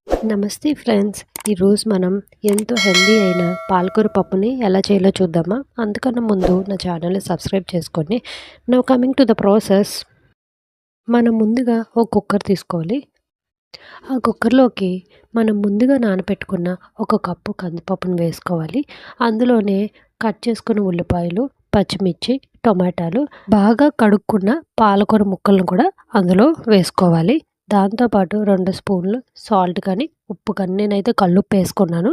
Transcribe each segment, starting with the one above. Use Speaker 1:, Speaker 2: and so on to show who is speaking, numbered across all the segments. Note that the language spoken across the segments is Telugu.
Speaker 1: నమస్తే ఫ్రెండ్స్. ఈరోజు మనం ఎంతో హెల్దీ అయిన పాలకూర పప్పుని ఎలా చేయాలో చూద్దామా? అందుకన్నా ముందు నా ఛానల్ని సబ్స్క్రైబ్ చేసుకోండి. Now coming to the process. మనం ముందుగా ఒక కుక్కర్ తీసుకోవాలి. ఆ కుక్కర్లోకి మనం ముందుగా నానబెట్టుకున్న ఒక కప్పు కందిపప్పును వేసుకోవాలి. అందులోనే కట్ చేసుకున్న ఉల్లిపాయలు, పచ్చిమిర్చి, టొమాటాలు, బాగా కడుక్కున్న పాలకూర ముక్కలను కూడా అందులో వేసుకోవాలి. దాంతోపాటు 2 స్పూన్లు సాల్ట్ కానీ, ఉప్పు కానీ, నేనైతే కల్లుప్పు వేసుకున్నాను.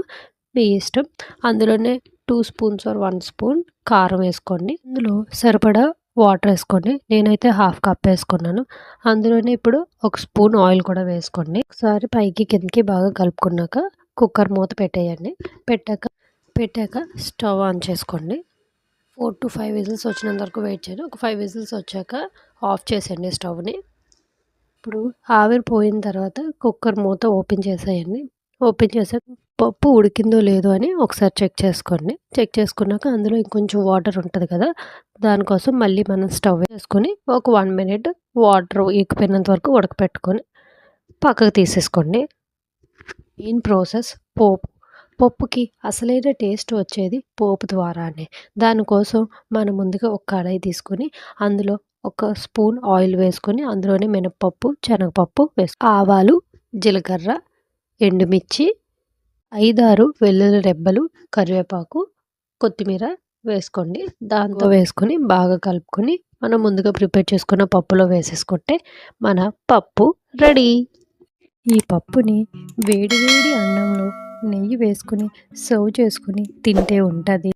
Speaker 1: మీ ఇష్టం. అందులోనే 2 స్పూన్స్ ఆర్ 1 స్పూన్ కారం వేసుకోండి. అందులో సరిపడా వాటర్ వేసుకోండి. నేనైతే హాఫ్ కప్ వేసుకున్నాను. అందులోనే ఇప్పుడు ఒక స్పూన్ ఆయిల్ కూడా వేసుకోండి. ఒకసారి పైకి కిందకి బాగా కలుపుకున్నాక కుక్కర్ మూత పెట్టేయండి. పెట్టాక స్టవ్ ఆన్ చేసుకోండి. 4 to 5 విజిల్స్ వచ్చినంత వరకు వెయిట్ చేయండి. ఒక 5 విజిల్స్ వచ్చాక ఆఫ్ చేసేయండి స్టవ్ని. ఇప్పుడు ఆవిరి పోయిన తర్వాత కుక్కర్ మూత ఓపెన్ చేసేయండి. ఓపెన్ చేసాక పప్పు ఉడికిందో లేదో అని ఒకసారి చెక్ చేసుకోండి. చెక్ చేసుకున్నాక అందులో ఇంకొంచెం వాటర్ ఉంటుంది కదా, దానికోసం మళ్ళీ మనం స్టవ్ వేసుకొని ఒక 1 మినిట్ వాటర్ ఎక్కిపోయినంత వరకు ఉడకపెట్టుకొని పక్కకు తీసేసుకోండి. మెయిన్ ప్రాసెస్ పప్పుకి అసలైన టేస్ట్ వచ్చేది పోపు ద్వారానే. దానికోసం మనం ముందుగా ఒక కడాయి తీసుకొని అందులో ఒక స్పూన్ ఆయిల్ వేసుకొని అందులోనే మినపప్పు, శనగపప్పు ఆవాలు, జీలకర్ర, ఎండుమిర్చి, 5-6 వెల్లుల్లి రెబ్బలు, కరివేపాకు, కొత్తిమీర వేసుకోండి. దాంతో వేసుకొని బాగా కలుపుకొని మనం ముందుగా ప్రిపేర్ చేసుకున్న పప్పులో వేసేసుకుంటే మన పప్పు రెడీ. ఈ పప్పుని వేడి వేడి అన్నంలో నెయ్యి వేసుకుని సర్వ్ చేసుకుని తింటే ఉంటుంది.